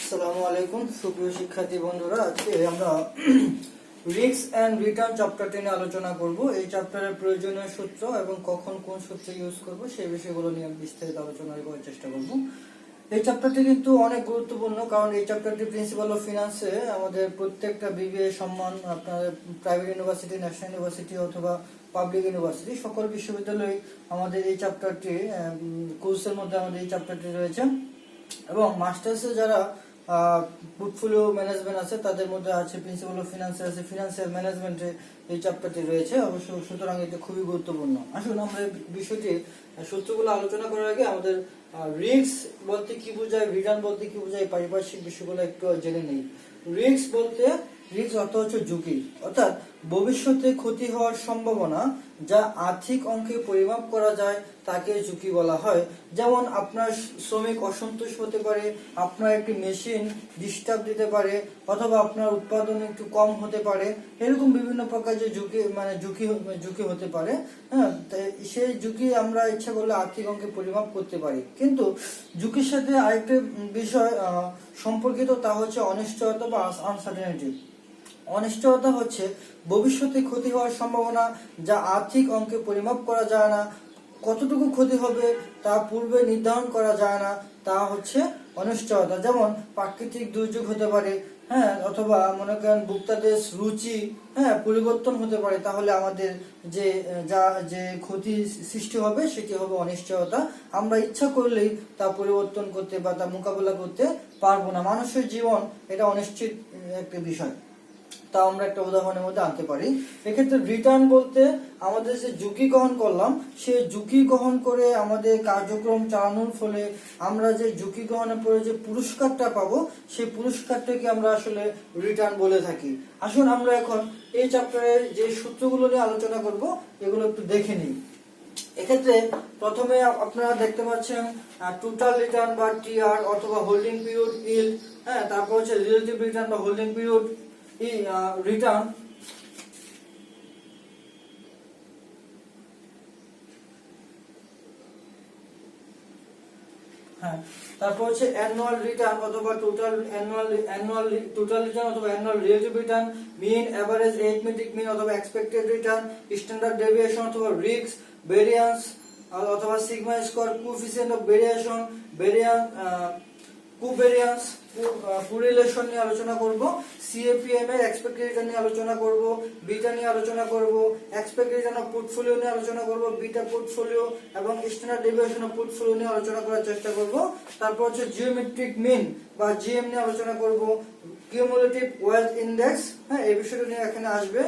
আসসালামু আলাইকুম সুপ্রিয় শিক্ষার্থী বন্ধুরা, আজকে আমরা রিস্ক এন্ড রিটার্ন চ্যাপ্টারটি নিয়ে আলোচনা করব। এই চ্যাপ্টারের প্রয়োজনীয় সূত্র এবং কখন কোন সূত্র ইউজ করব সেই বিষয়গুলো নিয়ে বিস্তারিত আলোচনা করার চেষ্টা করব। এই চ্যাপ্টারটি কিন্তু অনেক গুরুত্বপূর্ণ, কারণ এই চ্যাপ্টারটি প্রিন্সিপাল অফ ফিনান্সে আমাদের প্রত্যেকটা বিবিএ সম্মান, আপনার প্রাইভেট ইউনিভার্সিটি, ন্যাশনাল ইউনিভার্সিটি অথবা পাবলিক ইউনিভার্সিটি, সকল বিশ্ববিদ্যালয়ে আমাদের এই চ্যাপ্টারটি কোর্সের মধ্যে আমাদের এই চ্যাপ্টারটি রয়েছে। এবং মাস্টার্সে যারা পোর্টফোলিও ম্যানেজমেন্ট আছে তাদের মধ্যে আছে প্রিন্সিপাল অফ ফিনান্স, আছে ফিনান্সিয়াল ম্যানেজমেন্টে এই চ্যাপ্টারটি রয়েছে অবশ্য। সুতরাং এটা খুবই গুরুত্বপূর্ণ। আসুন আমরা এই বিষয়টি সূত্রগুলো আলোচনা করার আগে আমাদের রিস্ক বলতে কি বোঝায়, রিটার্ন বলতে কি বোঝায়, পারিপার্শ্বিক বিষয়গুলো একটু জেনে নেই। রিস্ক বলতে, রিস্ক অর্থ হচ্ছে ঝুঁকি, অর্থাৎ ভবিষ্যতে ক্ষতি হওয়ার সম্ভাবনা যা আর্থিক অঙ্কে পরিমাপ করা যায় তাকে ঝুঁকি বলা হয়। যেমন আপনার শ্রমিক অসন্তোষ হতে পারে, আপনার একটি মেশিন ডিস্টার্ব দিতে পারে, অথবা আপনার উৎপাদন একটু কম হতে পারে। এরকম বিভিন্ন প্রকার যে ঝুঁকি হতে পারে। হ্যাঁ, সেই ঝুঁকি আমরা ইচ্ছা করলে আর্থিক অঙ্কে পরিমাপ করতে পারি। কিন্তু ঝুঁকির সাথে আরেকটা বিষয় সম্পর্কিত, তা হচ্ছে অনিশ্চয়তা বা আনসার্টেনিটি। অনিশ্চয়তা হচ্ছে ভবিষ্যতে ক্ষতি হওয়ার সম্ভাবনা যা আর্থিক অঙ্কে পরিমাপ করা যায় না। কতটুকু ক্ষতি হবে তা পূর্বে নির্ধারণ করা যায় না, তা হচ্ছে অনিশ্চয়তা। যেমন প্রাকৃতিক দুর্যোগ হতে পারে, হ্যাঁ, অথবা মনে করেন ভোক্তাদের রুচি পরিবর্তন হতে পারে। তাহলে আমাদের যে ক্ষতি সৃষ্টি হবে সেটি হবে অনিশ্চয়তা। আমরা ইচ্ছা করলেই তা পরিবর্তন করতে বা তা মোকাবেলা করতে পারবো না। মানুষের জীবন এটা অনিশ্চিত একটা বিষয়। তা আমরা একটা উদাহরণের মধ্যে আনতে পারি। এক্ষেত্রে রিটার্ন বলতে আমাদের যে ঝুঁকি গ্রহণ করলাম, সেই ঝুঁকি গ্রহণ করে আমাদের কার্যক্রম চালানোর ফলে আমরা যে ঝুঁকি গ্রহণের পরে যে পুরস্কারটা পাবো, সেই পুরস্কারটাকে আমরা আসলে রিটার্ন বলে থাকি। আসুন আমরা এখন এই চ্যাপ্টারের যে সূত্রগুলো নিয়ে আলোচনা করব এগুলো একটু দেখে নিই। এক্ষেত্রে প্রথমে আপনারা দেখতে পাচ্ছেন টোটাল রিটার্ন বা টিআর অথবা হোল্ডিং পিরিয়ড ইল্ড, তারপর হচ্ছে রিলেটিভ রিটার্ন বা হোল্ডিং পিরিয়ড রিটার্ন, তারপর হচ্ছে অ্যানুয়াল রিটার্ন অথবা টোটাল রিটার্ন অথবা অ্যানুয়াল রিলেটিভ রিটার্ন, মিন, এভারেজ, অ্যারিথমেটিক মিন অথবা এক্সপেক্টেড রিটার্ন, স্ট্যান্ডার্ড ডেভিয়েশন অথবা রিস্ক, ভেরিয়েন্স অথবা sigma square, coefficient of variation, covariance, correlation নিয়ে আলোচনা করব, সিএপিএম এর এক্সপেক্টেড রিটার্ন নিয়ে আলোচনা করব, বিটা নিয়ে আলোচনা করব, এক্সপেক্টেড রিটার্ন অফ পোর্টফোলিও নিয়ে আলোচনা করব, বিটা পোর্টফোলিও এবং স্ট্যান্ডার্ড ডেভিয়েশন অফ পোর্টফোলিও নিয়ে আলোচনা করার চেষ্টা করব। তারপর হচ্ছে জিওমেট্রিক মিন বা জিএম নিয়ে আলোচনা করব, কিউমুলেটিভ ওয়েলথ ইনডেক্স, এই বিষয়টা নিয়ে এখানে আসবে,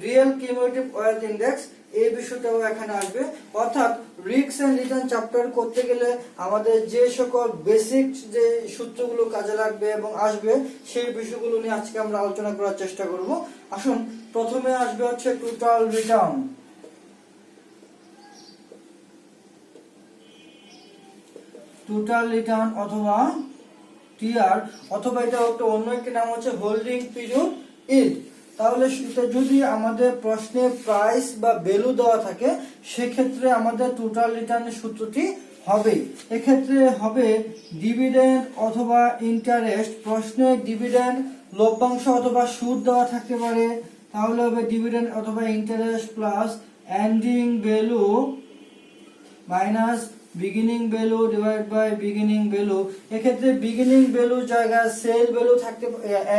রিয়েল কিউমুলেটিভ ওয়েলথ ইনডেক্স, এই বিষয়টাও এখানে আসবে। অর্থাৎ রিস্ক এন্ড রিটার্ন চ্যাপ্টার করতে গেলে আমাদের যে সকল বেসিক যে সূত্রগুলো কাজে লাগবে এবং আসবে, সেই বিষয়গুলো নিয়ে আজকে আমরা আলোচনা করার চেষ্টা করব। আসুন প্রথমে আসবে হচ্ছে টোটাল রিটার্ন। টোটাল রিটার্ন অথবা টিআর, অথবা এটা একটা অন্য একটি নাম হচ্ছে হোল্ডিং পিরিয়ড ইল্ড। তাহলে যদি আমাদের প্রশ্নে প্রাইস বা ভ্যালু দেওয়া থাকে, সেক্ষেত্রে আমাদের টোটাল রিটার্নের সূত্রটি হবে, এক্ষেত্রে হবে ডিভিডেন্ড অথবা ইন্টারেস্ট। প্রশ্নে ডিভিডেন্ড, লভ্যাংশ অথবা সুদ দেওয়া থাকতে পারে, তাহলে হবে ডিভিডেন্ড অথবা interest plus ending value minus beginning value divide by beginning value. এক্ষেত্রে বিগিনিং ভ্যালুর জায়গায় সেল ভ্যালু থাকতে,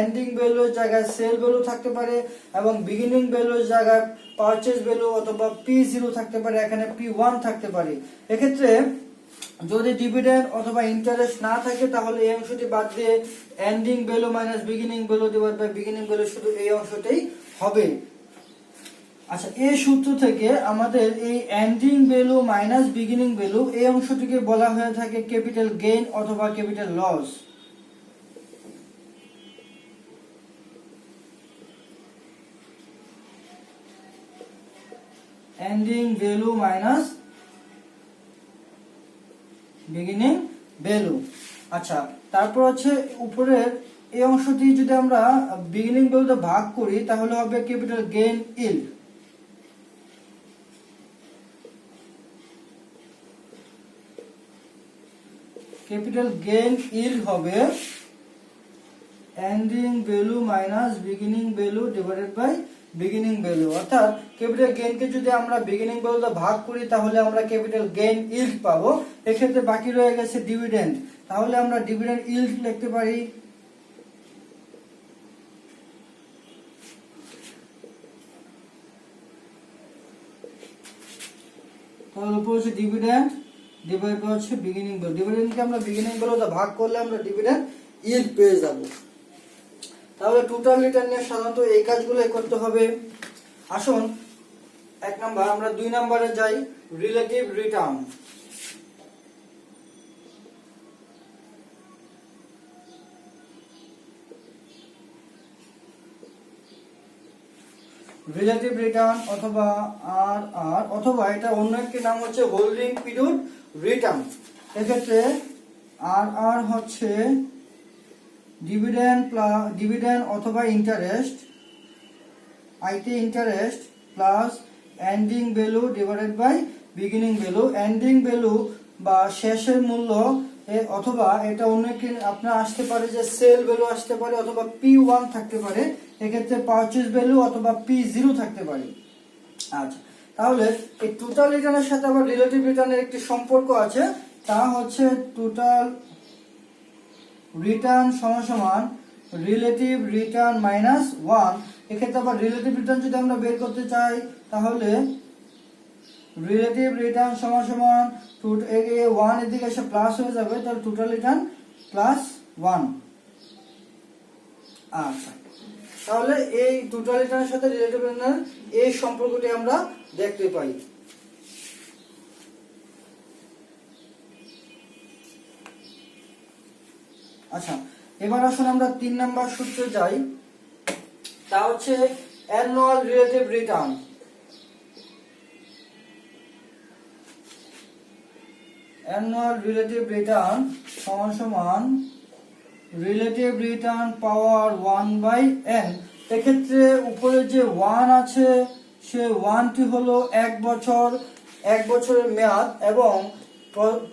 এন্ডিং ভ্যালুর জায়গায় সেল ভ্যালু থাকতে পারে, এবং বিগিনিং ভ্যালুর জায়গায় পারচেজ ভ্যালু অথবা P0 থাকতে পারে, এখানে P1 থাকতে পারে। এক্ষেত্রে যদি ডিভিডেন্ড অথবা ইন্টারেস্ট না থাকে, তাহলে এই অংশটি বাদ দিয়ে ending value minus beginning value divide by beginning value, শুধু এই অংশটাই হবে। আচ্ছা, এই সূত্র থেকে আমাদের এই ending value minus beginning value, এই অংশটিকে বলা হয়ে থাকে ক্যাপিটাল গেইন অথবা capital loss. Ending value minus beginning value. আচ্ছা, তারপর হচ্ছে উপরের এই অংশটি যদি আমরা বিগিনিং ভ্যালুতে ভাগ করি, তাহলে হবে capital gain yield. Capital gain yield হবে ending value minus beginning value divided by beginning value. অর্থাৎ ক্যাপিটাল গেইনকে যদি আমরা বিগিনিং ভ্যালুতে ভাগ করি তাহলে আমরা ক্যাপিটাল গেইন ইল্ড পাবো। এক্ষেত্রে বাকি রয়ে গেছে ডিভিডেন্ড, তাহলে আমরা ডিভিডেন্ড ইল্ড লিখতে পারি তাহলে উপর হচ্ছে ডিভিডেন্ড ডিভাইড বাই হচ্ছে বিগিনিং ভ্যালু। ডিভিডেন্ডকে আমরা বিগিনিং ভ্যালুতে ভাগ করলে আমরা ডিভিডেন্ড ইল্ড পেয়ে যাব। তাহলে টোটাল রিটার্ন নিয়ে সাধারণত এই কাজগুলো করতে হবে। আসুন 1 নাম্বার, আমরা 2 নম্বরে যাই, রিলেটিভ রিটার্ন। রিলেটিভ রিটার্ন অথবা আর অথবা এটা অন্য একটি নাম হচ্ছে হোল্ডিং পিরিয়ড রিটার্ন। এক্ষেত্রে আর হচ্ছে ডিভিডেন্ড অথবা interest, IT interest plus ending value divided by beginning value. Ending value বা শেষের মূল্য, অথবা এটা অন্য একটি আপনার আসতে পারে যে সেল ভ্যালু আসতে পারে, অথবা P1 থাকতে পারে, এক্ষেত্রে পারচেজ ভ্যালু অথবা P0 থাকতে পারে। আচ্ছা, তাহলে এই টোটাল রিটার্নের সাথে আবার রিলেটিভ রিটার্নের একটি সম্পর্ক আছে, তা হচ্ছে টোটাল রিটার্ন সমান রিলেটিভ রিটার্ন মাইনাস 1। এক্ষেত্রে আবার রিলেটিভ রিটার্ন যদি আমরা বের করতে চাই তাহলে রিলেটিভ রিটার্ন সমান 1 এর দিকে এসে প্লাস হয়ে যাবে, তাহলে টোটাল রিটার্ন প্লাস 1। আচ্ছা, তাহলে এই টোটাল রিটার্নের সাথে রিলেটিভ রিটার্নের এই সম্পর্কটি আমরা দেখতে পাই। আচ্ছা, এবার আসুন আমরা 3 নাম্বার সূত্রে যাই, তা হচ্ছে annual relative return. Annual relative return সমান রিলেটিভ রিটার্ন পাওয়ার 1/n। এক্ষেত্রে উপরে যে 1 আছে সে 1টি হলো 1 বছরের মেয়াদ, এবং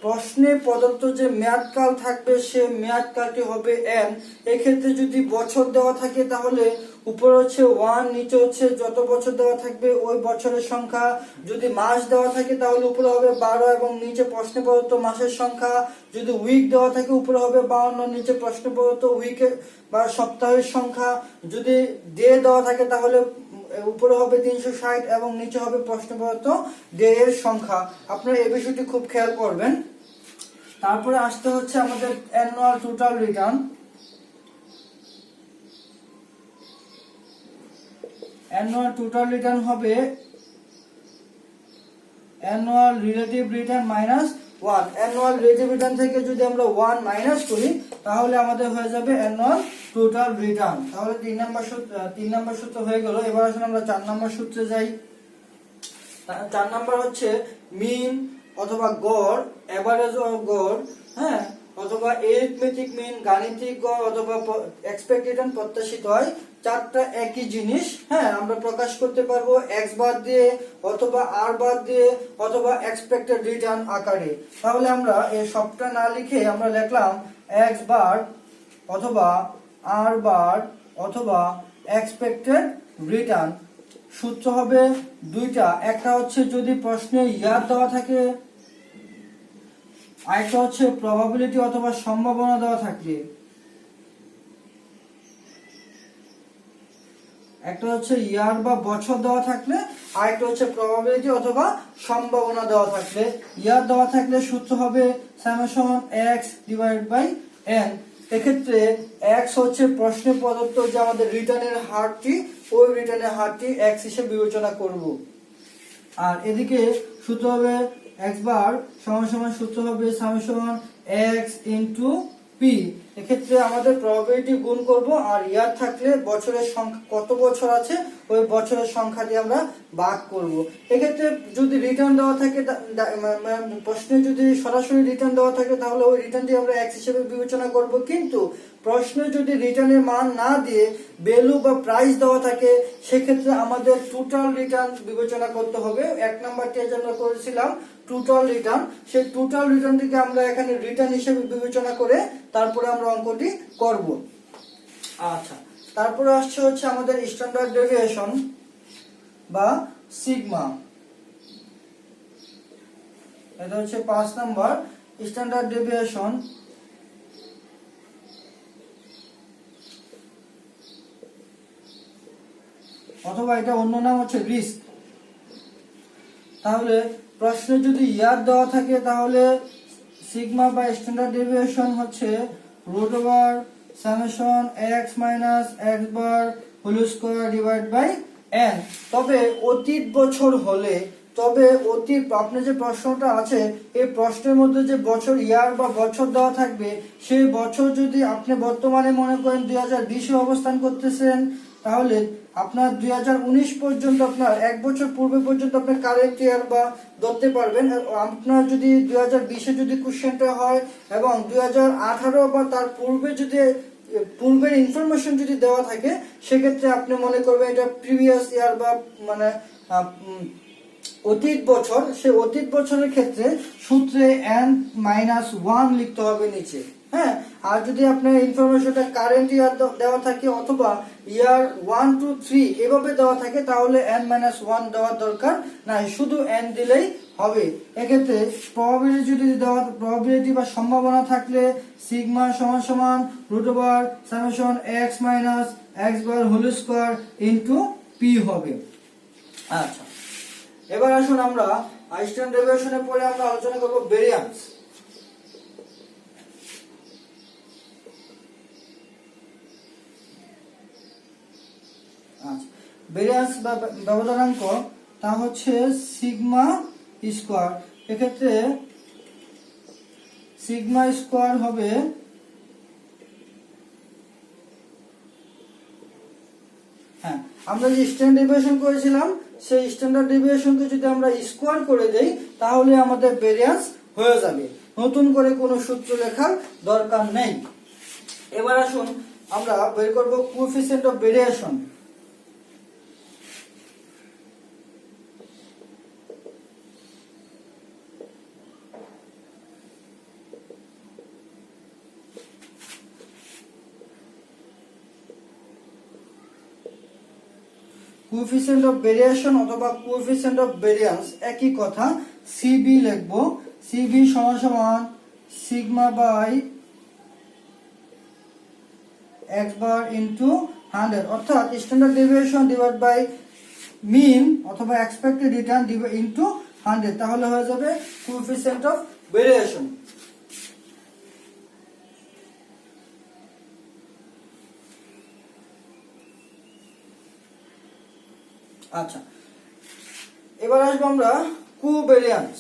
প্রশ্নে প্রদত্ত যে মেয়াদকাল থাকবে সে মেয়াদকালটি হবে n। এক্ষেত্রে যদি বছর দেওয়া থাকে তাহলে উপরে হচ্ছে 1, নিচে হচ্ছে যত বছর দেওয়া থাকবে ওই বছরের সংখ্যা। যদি মাস দেওয়া থাকে তাহলে উপরে হবে 12 এবং নিচে প্রশ্নে প্রদত্ত মাসের সংখ্যা। যদি উইক দেওয়া থাকে উপরে হবে 52, নিচে প্রশ্নে প্রদত্ত উইকের বা সপ্তাহের সংখ্যা। যদি ডে দেওয়া থাকে তাহলে উপরে হবে 360 এবং নিচে হবে প্রশ্ন প্রদত্ত ডে এর সংখ্যা। আপনারা এই বিষয়টি খুব খেয়াল করবেন। তারপরে আসতে হচ্ছে আমাদের annual total return. Annual total return হবে annual relative return minus 1। Annual relative return থেকে যদি আমরা 1 মাইনাস করি তাহলে আমাদের হয়ে যাবে অ্যানুয়াল টোটাল রিটার্ন। তাহলে 3 নাম্বার সূত্র হয়ে গেল। এবার আসুন আমরা 4 নাম্বার সূত্রে যাই। 4 নাম্বার হচ্ছে মিন অথবা গড়, এভারেজ অফ গড়, হ্যাঁ, অথবা এরিথমেটিক মিন, গাণিতিক গড়, অথবা এক্সপেক্টেড রিটার্ন, প্রত্যাশিত হয়। 4টা একই জিনিস, হ্যাঁ, আমরা প্রকাশ করতে পারবো x বাদ দিয়ে, অথবা r বাদ দিয়ে, অথবা এক্সপেক্টেড রিটার্ন আকারে। তাহলে আমরা এই সবটা না লিখে আমরা লিখলাম x বার অথবা r বার অথবা এক্সপেক্টেড রিটার্ন। সূত্র হবে দুইটা, একটা হচ্ছে যদি প্রশ্নে ইয়ার দেওয়া থাকে, আরেকটা হচ্ছে প্রবাবিলিটি অথবা সম্ভাবনা দেওয়া থাকে। একটা হচ্ছে ইয়ার বা বছর দেওয়া থাকলে, আরেকটা হচ্ছে প্রবাবিলিটি অথবা সম্ভাবনা দেওয়া থাকলে। ইয়ার দেওয়া থাকলে সূত্র হবে summation x divided by n। এক্ষেত্রে x হচ্ছে প্রশ্নে প্রদত্ত যে আমাদের রিটার্নের হারটি, ওই রিটার্নের হারটি x হিসেবে বিবেচনা করব। আর এদিকে সূত্র হবে x বার সমান সূত্র হবে সামেশন x ইনটু p। এক্ষেত্রে আমাদের প্রবাবিলিটি গুণ করব, আর ইয়ার থাকলে বছরের সংখ্যা কত বছর আছে ওই বছরের সংখ্যা দিয়ে আমরা ভাগ করব। এক্ষেত্রে যদি রিটার্ন দেওয়া থাকে, প্রশ্নে যদি সরাসরি রিটার্ন দেওয়া থাকে তাহলে ওই রিটার্নটি আমরা x হিসেবে বিবেচনা করব। কিন্তু প্রশ্নে যদি রিটার্নের মান না দিয়ে ভ্যালু বা প্রাইস দেওয়া থাকে সেক্ষেত্রে আমাদের টোটাল রিটার্ন বিবেচনা করতে হবে। 1 নাম্বারটি আমরা করেছিলাম টোটাল রিটার্ন, সেই টোটাল রিটার্নটিকে আমরা এখানে রিটার্ন হিসেবে বিবেচনা করে তারপরে আমরা অঙ্কটি করব। আচ্ছা, তারপরে আসছে হচ্ছে আমাদের স্ট্যান্ডার্ড ডেভিয়েশন বা সিগমা। এটা হচ্ছে 5 নাম্বার স্ট্যান্ডার্ড ডেভিয়েশন অথবা এটা অন্য নাম হচ্ছে রিস্ক। তাহলে প্রশ্নে যদি ইয়ার দেওয়া থাকে তাহলে সিগমা বা স্ট্যান্ডার্ড ডেভিয়েশন হচ্ছে root over summation x minus x bar whole square divide by n। তবে অতীত বছর হলে, তবে অতীত আপনি যে প্রশ্নটা আছে এই প্রশ্নের মধ্যে যে বছর ইয়ার বা বছর দেওয়া থাকবে, সেই বছর যদি আপনি বর্তমানে মনে করেন 2020-এ অবস্থান করতেছেন, তাহলে আপনার 2019 পর্যন্ত, আপনার এক বছর পূর্বে পর্যন্ত আপনি কারেন্ট ইয়ার বা ধরতে পারবেন। আপনার যদি 2020-এ যদি কোশ্চেনটা হয় এবং 2018 বা তার পূর্বে যদি পূর্বের ইনফরমেশন যদি দেওয়া থাকে, সেক্ষেত্রে আপনি মনে করবেন এটা প্রিভিয়াস ইয়ার বা মানে অতীত বছর। সে অতীত বছরের ক্ষেত্রে সূত্রে n-1 লিখতে হবে নিচে, হ্যাঁ। আর যদি আপনার ইনফরমেশনটা কারেন্ট ইয়ার দেওয়া থাকে অথবা ইয়ার 1 2 3 এভাবে দেওয়া থাকে, তাহলে n-1 দেওয়ার দরকার নাই, শুধু n দিলেই হবে। এক্ষেত্রে প্রবাবিলিটি যদি দেওয়া, প্রবাবিলিটি বা সম্ভাবনা থাকলে সিগমা সমান সমান root over summation x minus x bar whole square into p হবে। আচ্ছা, এবার আসুন আমরা স্ট্যান্ডার্ড ডেভিয়েশনের পরে আমরা আলোচনা করব ভেরিয়ান্স। আচ্ছা, ভেরিয়ান্স বা ব্যবধানাঙ্ক তা হচ্ছে সিগমা স্কয়ার। এক্ষেত্রে সিগমা স্কয়ার হবে হ্যাঁ, আমরা যে স্ট্যান্ডার্ড ডেভিয়েশন করেছিলাম সেই স্ট্যান্ডার্ড ডেভিয়েশনকে যদি আমরা স্কয়ার করে দেই তাহলে আমাদের ভেরিয়ান্স হয়ে যাবে, নতুন করে কোনো সূত্র লেখার দরকার নেই। এবার আসুন আমরা বের করব coefficient of variation. Coefficient of variation অথবা কোএফিসিয়েন্ট অফ ভেরিয়ান্স একই কথা, সিবি লিখব। সিবি সমান সমান sigma by x bar into 100, অর্থাৎ standard deviation divide by mean অথবা এক্সপেক্টেড রিটার্ন ইনটু 100, তাহলে হয়ে যাবে কোএফিসিয়েন্ট অফ ভেরিয়েশন। আচ্ছা, এবার আসবো আমরা কোভেরিয়ান্স।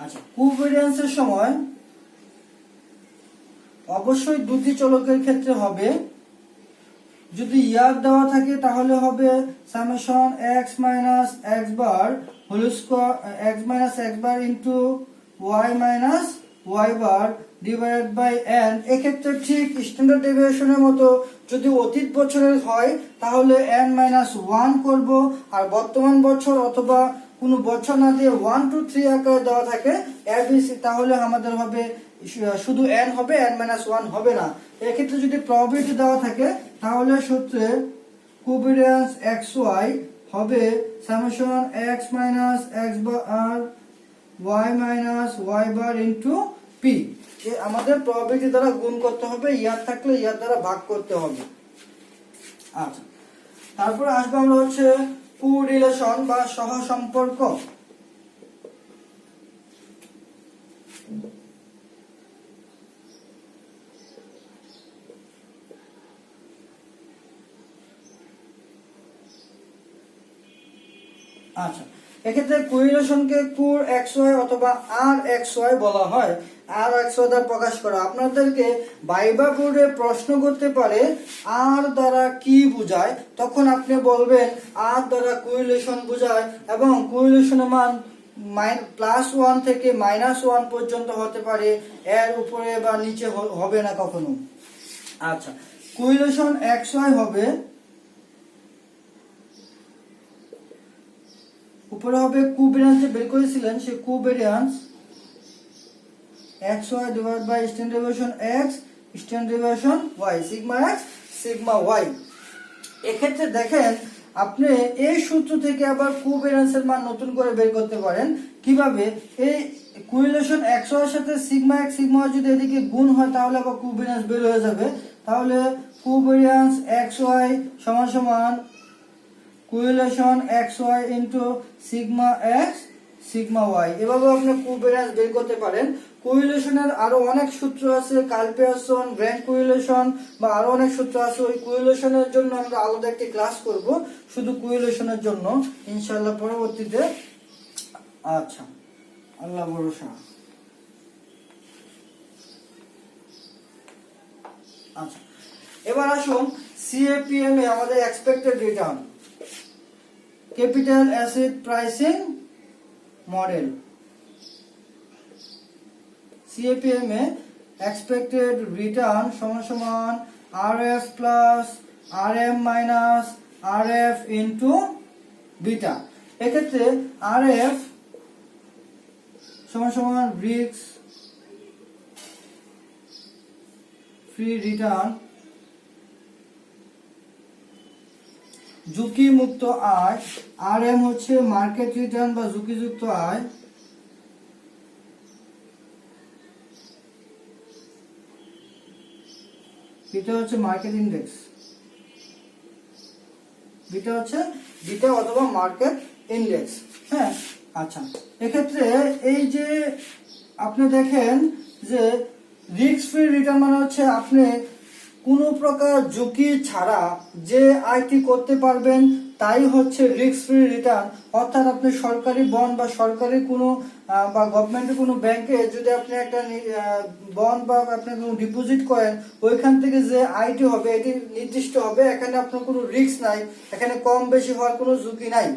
আচ্ছা, কোভেরিয়ান্সের সময় অবশ্যই দুটি চলকের ক্ষেত্রে হবে। যদি ইয়ার দেওয়া থাকে তাহলে হবে summation x minus x bar whole square x minus x bar into y minus y bar divided by n। এক্ষেত্রে ঠিক স্ট্যান্ডার্ড ডেভিয়েশনের মতো যদি অতীত বছরের হয় তাহলে n-1 করব, আর বর্তমান বছর অথবা কোনো বছর না দিয়ে 1 2 3 আকারে দেওয়া থাকে ABC, তাহলে আমাদের হবে শুধু n হবে, n-1 হবে না। এক্ষেত্রে যদি প্রবাবিলিটি দেওয়া থাকে তাহলে সূত্রে কোভেরিয়ান্স xy হবে সামেশন x মাইনাস x বার y মাইনাস y বার ইনটু p। আমাদের প্রবাবিলিটি দ্বারা গুণ করতে হবে, ইয়ার থাকলে ইয়ার দ্বারা ভাগ করতে হবে। আচ্ছা, তারপরে আসবো আমরা হচ্ছে কোরিলেশন বা সহসম্পর্ক। আচ্ছা, এক্ষেত্রে কোরিলেশনকে কোর xy অথবা আর xy বলা হয়। আর xy দ্বারা প্রকাশ করা, আপনাদেরকে ভাইবা বোর্ডে প্রশ্ন করতে পারে আর দ্বারা কি বোঝায়, তখন আপনি বলবেন আর দ্বারা কোরিলেশন বোঝায় এবং কোরিলেশনের মান +1 থেকে -1 পর্যন্ত হতে পারে, এর উপরে বা নিচে হবে না কখনো। আচ্ছা, কোরিলেশন xy হবে উপরে হবে কোভ্যারিয়ান্স যে বের করেছিলেন সেই covariance xy divide by standard deviation x standard deviation y sigma x sigma y। এক্ষেত্রে দেখেন আপনি এই সূত্র থেকে আবার কোভ্যারিয়ান্সের মান নতুন করে বের করতে পারেন। কিভাবে? এই কোরিলেশন xy এর সাথে সিগমা x সিগমা y যদি এদিকে গুণ হয় তাহলে আবার কোভ্যারিয়ান্স বের হয়ে যাবে। তাহলে কোভ্যারিয়ান্স xy সমান সমান correlation xy into sigma x sigma y। এভাবে আপনি কোভ্যারিয়ান্স বের করতে পারেন। কোরিলেশনের আরো অনেক সূত্র আছে, কার্ল পিয়ারসন, র্যাঙ্ক কোরিলেশন বা আরো অনেক সূত্র আছে। ওই কোরিলেশনের জন্য আমরা আলাদা একটি ক্লাস করব শুধু কোরিলেশনের জন্য ইনশাআল্লাহ পরবর্তীতে। আচ্ছা, আল্লাহ ভরসা। আচ্ছা, এবার আসুন সিএপিএম এ আমাদের expected return capital asset pricing model. CAPM এ এক্সপেক্টেড রিটার্ন সমান সমান RF plus RM minus RF into beta. এক্ষেত্রে আরএফ সমান সমান রিস্ক ফ্রি রিটার্ন ঝুঁকি মুক্ত আয়, আরএম হচ্ছে মার্কেট রিটার্ন বা ঝুঁকিযুক্ত আয়, এটা হচ্ছে মার্কেট ইন্ডেক্স, বিটা হচ্ছে বিটা অথবা মার্কেট ইন্ডেক্স। হ্যাঁ, আচ্ছা, এক্ষেত্রে এই যে আপনি দেখেন যে রিস্ক ফ্রি রিটার্ন মানে হচ্ছে আপনি কোনো প্রকার ঝুঁকি ছাড়া যে আয়টি করতে পারবেন তাই হচ্ছে রিস্ক ফ্রি রিটার্ন। অর্থাৎ আপনি সরকারি বন্ড বা সরকারি কোনো বা গভর্নমেন্টের কোনো ব্যাংকে যদি আপনি একটা বন্ড বা আপনি কোনো ডিপোজিট করেন, ওইখান থেকে যে আয়টি হবে এটি নির্দিষ্ট হবে। এখানে আপনার কোনো রিস্ক নাই, এখানে কম বেশি হওয়ার কোনো ঝুঁকি নাই।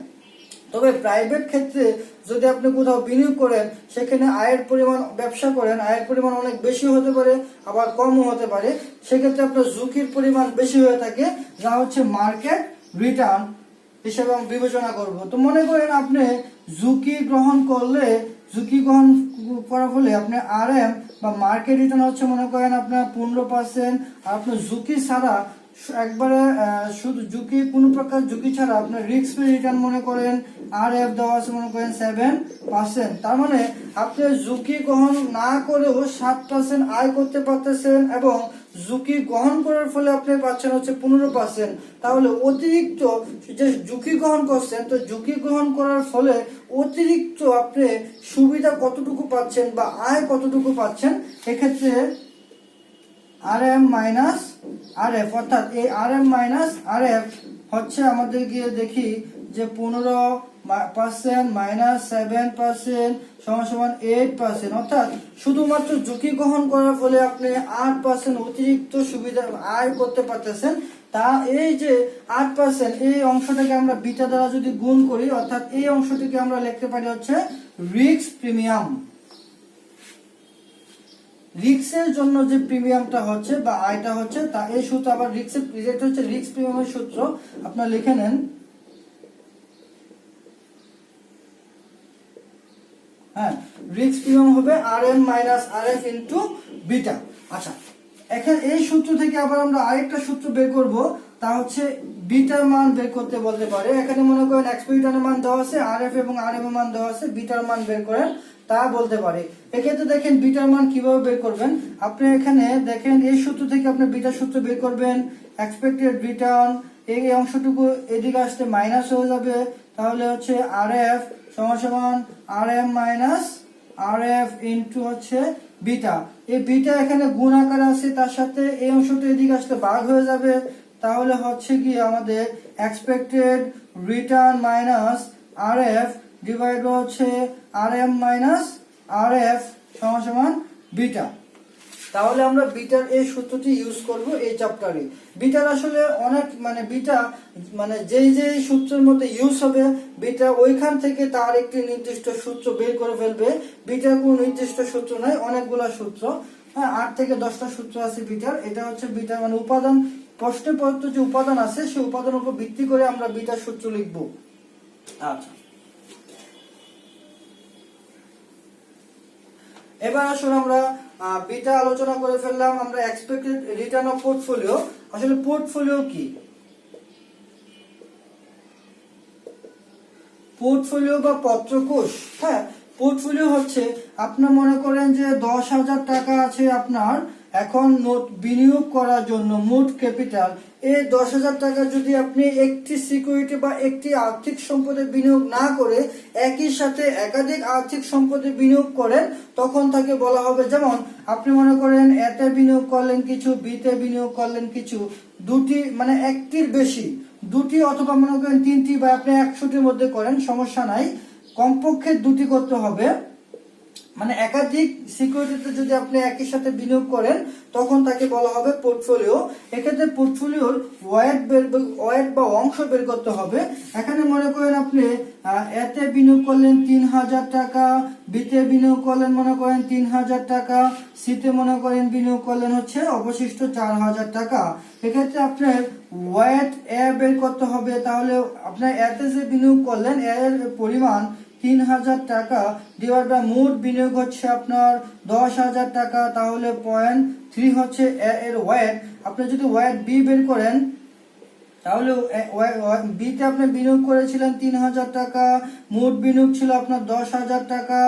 তবে প্রাইভেট ক্ষেত্রে যদি আপনি কোথাও বিনিয়োগ করেন, সেখানে আয়ের পরিমাণ, ব্যবসা করেন, আয়ের পরিমাণ অনেক বেশি হতে পারে আবার কমও হতে পারে। সেক্ষেত্রে আপনার ঝুঁকির পরিমাণ বেশি হয়ে থাকে, যা হচ্ছে মার্কেট রিটার্ন হিসেবে আমি বিবেচনা করব। তো মনে করেন আপনি ঝুঁকি গ্রহণ করলে, ঝুঁকি গ্রহণ করার ফলে আপনি আরএম বা মার্কেট রিটার্ন হচ্ছে মনে করেন আপনার 15%, আর আপনার ঝুঁকি ছাড়া একবারে শুধু ঝুঁকি, কোনো প্রকার ঝুঁকি ছাড়া আপনার রিস্ক ফ্রি রিটার্ন মনে করেন আরএফ দেওয়া আছে মনে করেন 7%। তার মানে আপনি ঝুঁকি গ্রহণ না করেও 7% আয় করতে পারতেছেন এবং ঝুঁকি গ্রহণ করার ফলে আপনি পাচ্ছেন হচ্ছে 15%। তাহলে অতিরিক্ত যে ঝুঁকি গ্রহণ করছেন, তো ঝুঁকি গ্রহণ করার ফলে অতিরিক্ত আপনি সুবিধা কতটুকু পাচ্ছেন বা আয় কতটুকু পাচ্ছেন, এক্ষেত্রে আরএম মাইনাস আরএফ, অর্থাৎ এই আরএম মাইনাস আরএফ হচ্ছে আমাদের গিয়ে দেখি যে 15% মাইনাস 7% সমান সমান 8%। অর্থাৎ শুধুমাত্র ঝুঁকি গ্রহণ করার ফলে আপনি 8% অতিরিক্ত সুবিধা আয় করতে পারতেছেন। তা এই যে 8% এই অংশটাকে আমরা বিটা দ্বারা যদি গুণ করি, অর্থাৎ এই অংশটিকে আমরা লিখতে পারি হচ্ছে রিস্ক প্রিমিয়াম। রিস্কের জন্য যে প্রিমিয়ামটা হচ্ছে বা আয়টা হচ্ছে, তা এই সূত্র আবার রিস্কের, এটা হচ্ছে রিস্ক প্রিমিয়ামের সূত্র, আপনারা লিখে নেন। হ্যাঁ, রিস্ক প্রিমিয়াম হবে RM minus RF into beta. আচ্ছা, এখন এই সূত্র থেকে আবার আমরা আরেকটা সূত্র বের করব, তা হচ্ছে বিটার মান বের করতে বলতে পারে। এখানে মনে করেন এক্সপেক্টেড মান দেওয়া আছে, আরএফ এবং আরএম এর মান দেওয়া আছে, বিটার মান বের করেন তা বলতে পারে। এক্ষেত্রে দেখেন বিটার মান কিভাবে বের করবেন। আপনি এখানে দেখেন এই সূত্র থেকে আপনি বিটার সূত্র বের করবেন। এক্সপেক্টেড রিটার্ন এই অংশটুকু এদিকে আসতে মাইনাস হয়ে যাবে, তাহলে হচ্ছে আরএফ সমান সমান আরএম মাইনাস আরএফ ইনটু হচ্ছে বিটা। এই বিটা এখানে গুণ আকারে আছে, তার সাথে এই অংশটা এদিকে আসতে ভাগ হয়ে যাবে, তাহলে হচ্ছে কি আমাদের expected return minus RF divide হচ্ছে আরএম মাইনাস আরএফ সমান সমান বিটা। তাহলে আমরা বিটার এই সূত্রটি ইউজ করব এই চ্যাপ্টারে। বিটার আসলে অনেক বিটা যেই সূত্রের মধ্যে ইউজ হবে, বিটা ওইখান থেকে তার একটি নির্দিষ্ট সূত্র বের করে ফেলবে। বিটার কোনো নির্দিষ্ট সূত্র নাই, অনেকগুলা সূত্র, হ্যাঁ 8 থেকে 10টা সূত্র আছে বিটার। এটা হচ্ছে বিটার উপাদান, প্রশ্নে প্রদত্ত যে উপাদান আছে সেই উপাদানের উপর ভিত্তি করে আমরা বিটার সূত্র লিখব। আচ্ছা, এবার আসলে আমরা বিটা আলোচনা করে ফেললাম। আমরা এক্সপেক্টেড রিটার্ন অফ পোর্টফোলিও, আসলে পোর্টফোলিও কি? পোর্টফোলিও বা পত্রকোষ, হ্যাঁ পোর্টফোলিও হচ্ছে আপনার মনে করেন যে 10,000 টাকা আছে আপনার এখন নোট বিনিয়োগ করার জন্য, মোট ক্যাপিটাল। এই 10,000 টাকা যদি আপনি একটি সিকিউরিটি বা একটি আর্থিক সম্পদে বিনিয়োগ না করে একই সাথে একাধিক আর্থিক সম্পদে বিনিয়োগ করেন, তখন তাকে বলা হবে, যেমন আপনি মনে করেন এতে বিনিয়োগ করলেন কিছু, বিতে বিনিয়োগ করলেন কিছু, দুটি মানে একটির বেশি, দুটি অথবা মনে করেন তিনটি বা আপনি 100টির মধ্যে করেন, সমস্যা নাই, কমপক্ষে দুটি করতে হবে। মানে একাধিক সিকিউরিটিতে যদি আপনি একই সাথে বিনিয়োগ করেন তখন তাকে বলা হবে পোর্টফোলিও। এক্ষেত্রে পোর্টফোলিওর ওয়েট বা অংশ বের করতে হবে। এখানে মনে করেন আপনি এতে বিনিয়োগ করলেন 3,000 টাকা, বিতে বিনিয়োগ করলেন মনে করেন 3,000 টাকা, সিতে মনে করেন বিনিয়োগ করলেন হচ্ছে অবশিষ্ট 4,000 টাকা। এক্ষেত্রে আপনার ওয়েট এ বের করতে হবে। তাহলে আপনার এতে যে বিনিয়োগ করলেন এর পরিমাণ 3,000 টাকা ডিভাইড বাই মোট বিনিয়োগ হচ্ছে আপনার 10,000 টাকা, তাহলে 0.3 হচ্ছে এর ওয়েট। আপনি যদি ওয়েট বি বের করেন তাহলে বিতে আপনি বিনিয়োগ করেছিলেন 3,000 টাকা, মোট বিনিয়োগ ছিল আপনার 10,000 টাকা,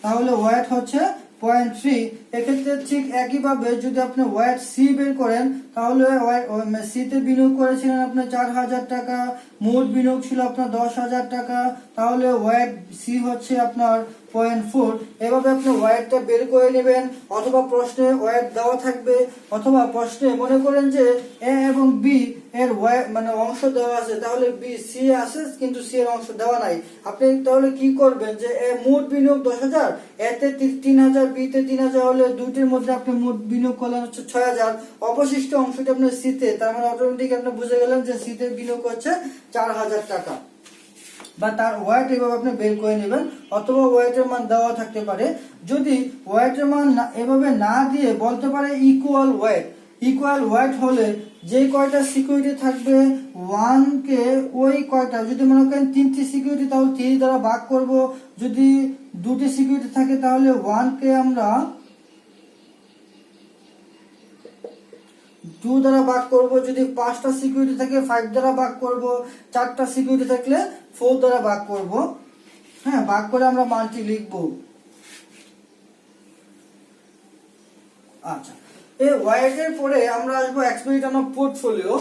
তাহলে ওয়েট হচ্ছে 0.3। এক্ষেত্রে ঠিক একইভাবে যদি আপনি ওয়েট সি বের করেন তাহলে সিতে বিনিয়োগ করেছিলেন আপনি 4,000 টাকা, মোট বিনিয়োগ ছিল আপনার 10,000 টাকা, তাহলে ওয়েট সি হচ্ছে আপনার 0.4। এভাবে আপনি ওয়েটটা বের করে নেবেন, অথবা প্রশ্নে ওয়েট দেওয়া থাকবে, অথবা প্রশ্নে মনে করেন যে এ এবং বি এর ওয়েট মানে অংশ দেওয়া আছে, তাহলে বি সি আছে কিন্তু সি এর অংশ দেওয়া নাই। আপনি তাহলে কি করবেন যে মোট বিনিয়োগ 10,000, এতে 3,000, বিতে 3,000 হলে দুইটির মধ্যে আপনি মোট বিনিয়োগ করলেন হচ্ছে 6,000, অবশিষ্ট অংশটি আপনার সিতে, তার মানে অটোমেটিক আপনি বুঝে গেলেন যে সিতে বিনিয়োগ হচ্ছে 4,000 টাকা। বা তার ওয়েট এভাবে আপনি বের করে নেবেন, অথবা ওয়েটের মান দেওয়া থাকতে পারে। যদি ওয়েটের মান এভাবে না দিয়ে বলতে পারে ইকুয়াল ওয়েট, ইকুয়াল ওয়েট হলে যে কয়টা সিকিউরিটি থাকবে 1 কে ওই কয়টা, যদি মনে করেন 3টি সিকিউরিটি তাহলে 3 দ্বারা ভাগ করব, যদি 2টি সিকিউরিটি থাকে তাহলে 1 কে আমরা 2 দ্বারা ভাগ করব, যদি 5টা সিকিউরিটি থাকে 5 দ্বারা ভাগ করব, 4টা সিকিউরিটি থাকলে 4 দ্বারা ভাগ করব। হ্যাঁ, ভাগ করে আমরা মানটি লিখব। আচ্ছা, এই ওয়েটের পরে আমরা আসবো এক্সপেক্টেড রিটার্ন অফ পোর্টফোলিও।